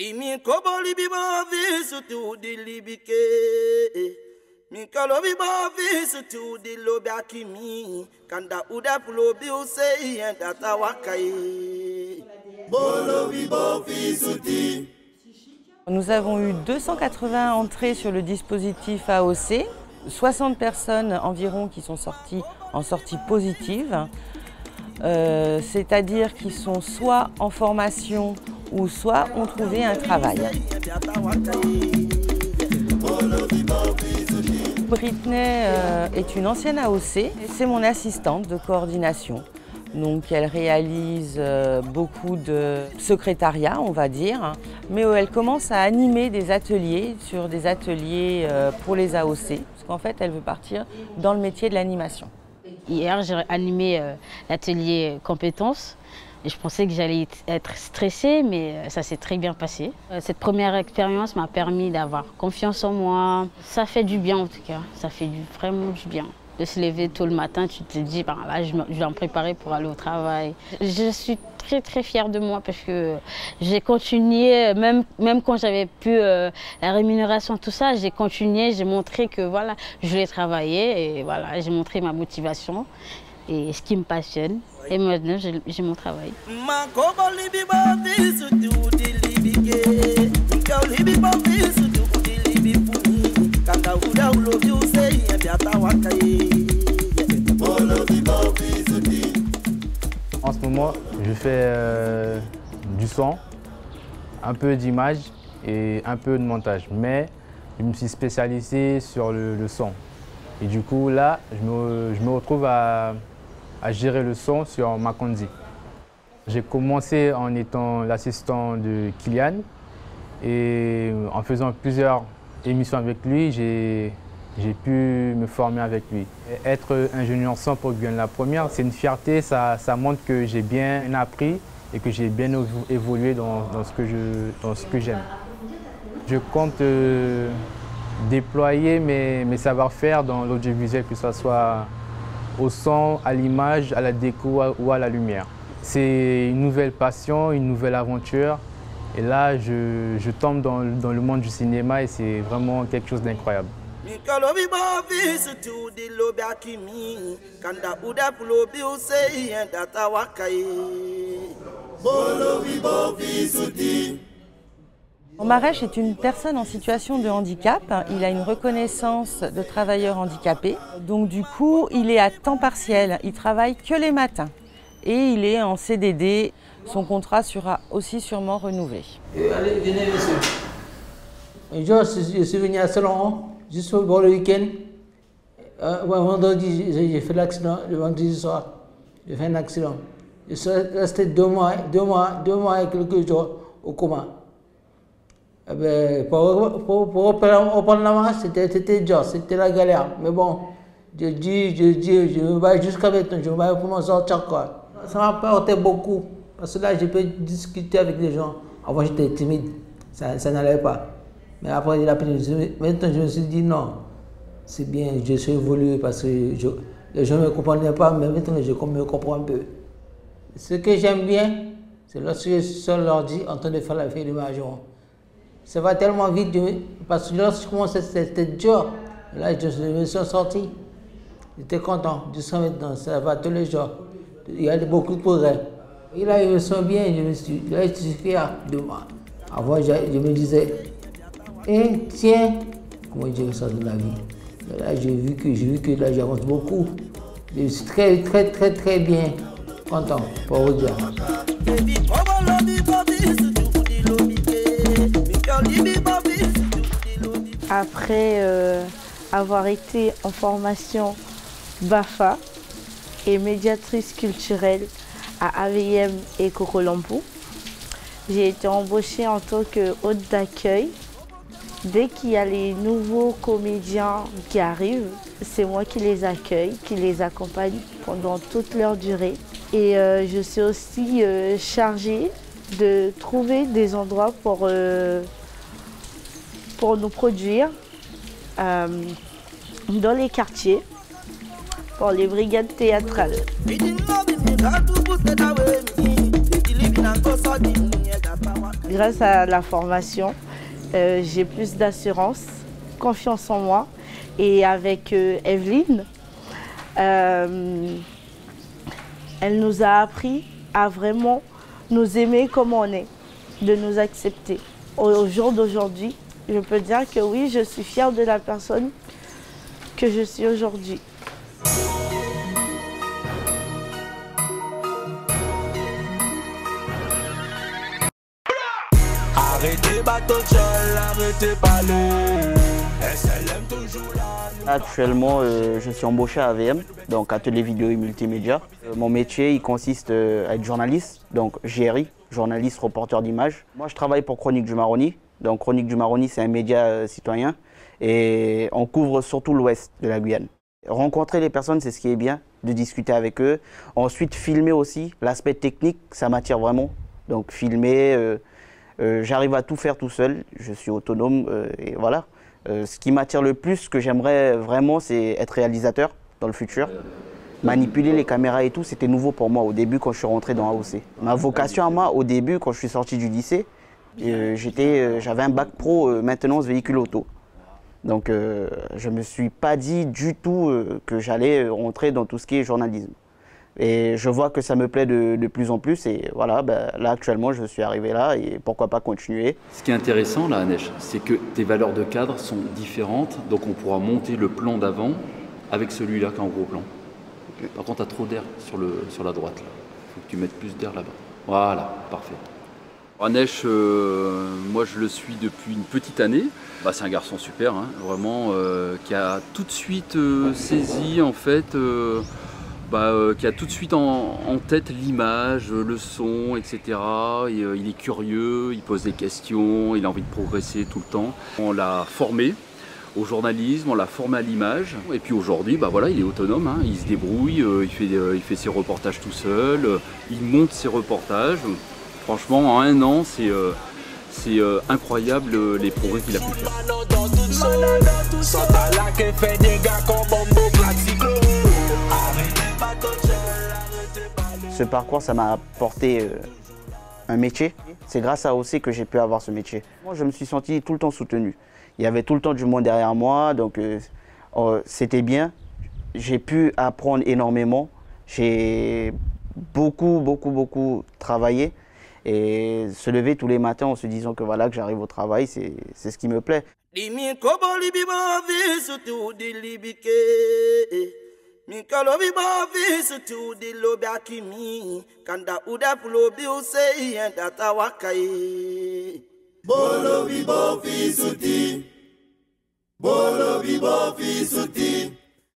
Imi koboli biba visu tu di libike. Mi kalobi ba visu tu di lobi akimi. Kanda uda pulobi usei endata wakai. Bolobi ba visu ti. Nous avons eu 280 entrées sur le dispositif AOC, 60 personnes environ qui sont sorties en sortie positive, c'est-à-dire qui sont soit en formation ou soit ont trouvé un travail. Britney est une ancienne AOC, c'est mon assistante de coordination. Donc elle réalise beaucoup de secrétariat, on va dire, mais elle commence à animer des ateliers sur des ateliers pour les AOC, parce qu'en fait elle veut partir dans le métier de l'animation. Hier j'ai animé l'atelier compétences et je pensais que j'allais être stressée, mais ça s'est très bien passé. Cette première expérience m'a permis d'avoir confiance en moi. Ça fait du bien en tout cas, ça fait vraiment du bien. De se lever tôt le matin, tu te dis, ben là, je vais me préparer pour aller au travail. Je suis très très fière de moi parce que j'ai continué, même quand j'avais plus la rémunération, tout ça, j'ai continué, j'ai montré que voilà, je voulais travailler et voilà, j'ai montré ma motivation et ce qui me passionne. Et maintenant, j'ai mon travail. En ce moment, je fais du son, un peu d'image et un peu de montage. Mais je me suis spécialisé sur le son. Et du coup, là, je me retrouve à gérer le son sur Macondi. J'ai commencé en étant l'assistant de Kylian. Et en faisant plusieurs émissions avec lui, j'ai pu me former avec lui. Être ingénieur son pour Guyane la première, c'est une fierté, ça montre que j'ai bien appris et que j'ai bien évolué dans ce que j'aime. Je compte déployer mes savoir-faire dans l'audiovisuel, que ce soit au son, à l'image, à la déco ou à la lumière. C'est une nouvelle passion, une nouvelle aventure. Et là, je tombe dans le monde du cinéma et c'est vraiment quelque chose d'incroyable. Marèche est une personne en situation de handicap. Il a une reconnaissance de travailleur handicapé. Donc du coup, il est à temps partiel. Il travaille que les matins. Et il est en CDD. Son contrat sera aussi sûrement renouvelé. Allez, venez, monsieur. Un jour, je suis venu à Salon, juste pour le week-end. Vendredi, j'ai fait l'accident, le vendredi soir. J'ai fait un accident. Je suis resté 2 mois et quelques jours au coma. Eh ben, pour reprendre la marche, c'était dur, c'était la galère. Mais bon, je me bats jusqu'à maintenant, je me bats pour m'en sortir quoi. Ça m'a apporté beaucoup. Parce que là, je peux discuter avec les gens. Avant, j'étais timide, ça n'allait pas. Mais après, maintenant, je me suis dit non, c'est bien, je suis évolué parce que les gens ne me comprenaient pas, mais maintenant, je me comprends un peu. Ce que j'aime bien, c'est lorsque je suis sur l'ordi en train de faire la filmation. Ça va tellement vite, parce que lorsque je commençais, c'était dur. Là, je me suis sorti. J'étais content. Jusqu'à maintenant, ça va tous les jours. Il y a beaucoup de progrès. Et là, je me sens bien, je suis fier de moi. Avant, je me disais, tiens, comment je ressens de la vie. Mais là, j'ai vu que là, j'avance beaucoup. Je suis très, très, très, très bien content pour vous dire. Après avoir été en formation BAFA et médiatrice culturelle à AVM et Kokolombo, j'ai été embauchée en tant que hôte d'accueil. Dès qu'il y a les nouveaux comédiens qui arrivent, c'est moi qui les accueille, qui les accompagne pendant toute leur durée. Et je suis aussi chargée de trouver des endroits pour nous produire dans les quartiers, pour les brigades théâtrales. Grâce à la formation, j'ai plus d'assurance, confiance en moi. Et avec Evelyne, elle nous a appris à vraiment nous aimer comme on est, de nous accepter. Au jour d'aujourd'hui, je peux dire que oui, je suis fière de la personne que je suis aujourd'hui. Arrêtez bateau de sol, arrêtez pas l'eau. SLM toujours là. Actuellement, je suis embauché à AVM, donc atelier vidéo et multimédia. Mon métier, il consiste à être journaliste, donc JRI, journaliste reporter d'images. Moi, je travaille pour Chroniques du Maroni. Donc Chroniques du Maroni, c'est un média citoyen et on couvre surtout l'ouest de la Guyane. Rencontrer les personnes, c'est ce qui est bien, de discuter avec eux. Ensuite, filmer aussi, l'aspect technique, ça m'attire vraiment. Donc filmer, j'arrive à tout faire tout seul, je suis autonome et voilà. Ce qui m'attire le plus, ce que j'aimerais vraiment, c'est être réalisateur dans le futur. Manipuler les caméras et tout, c'était nouveau pour moi au début quand je suis rentré dans AOC. Ma vocation à moi, au début, quand je suis sorti du lycée, j'avais un bac pro maintenance véhicule auto. Donc je ne me suis pas dit du tout que j'allais rentrer dans tout ce qui est journalisme. Et je vois que ça me plaît de plus en plus et voilà, là actuellement je suis arrivé là et pourquoi pas continuer. Ce qui est intéressant là, Anesh, c'est que tes valeurs de cadre sont différentes, donc on pourra monter le plan d'avant avec celui-là qui est en gros plan. Par contre, tu as trop d'air sur la droite. Il faut que tu mettes plus d'air là-bas. Voilà, parfait. Anesh, moi je le suis depuis une petite année. C'est un garçon super, hein, vraiment, qui a tout de suite saisi en fait... qui a tout de suite en tête l'image, le son, etc. Et, il est curieux, il pose des questions, il a envie de progresser tout le temps. On l'a formé au journalisme, on l'a formé à l'image. Et puis aujourd'hui, voilà, il est autonome, hein, il se débrouille, il fait ses reportages tout seul, il monte ses reportages. Franchement, en un an, c'est incroyable les progrès qu'il a pu faire. Ce parcours, ça m'a apporté un métier. C'est grâce à AOC que j'ai pu avoir ce métier. Moi, je me suis senti tout le temps soutenu. Il y avait tout le temps du monde derrière moi, donc c'était bien. J'ai pu apprendre énormément. J'ai beaucoup travaillé. Et se lever tous les matins en se disant que voilà, que j'arrive au travail, c'est ce qui me plaît. Bolo bibo fi suti.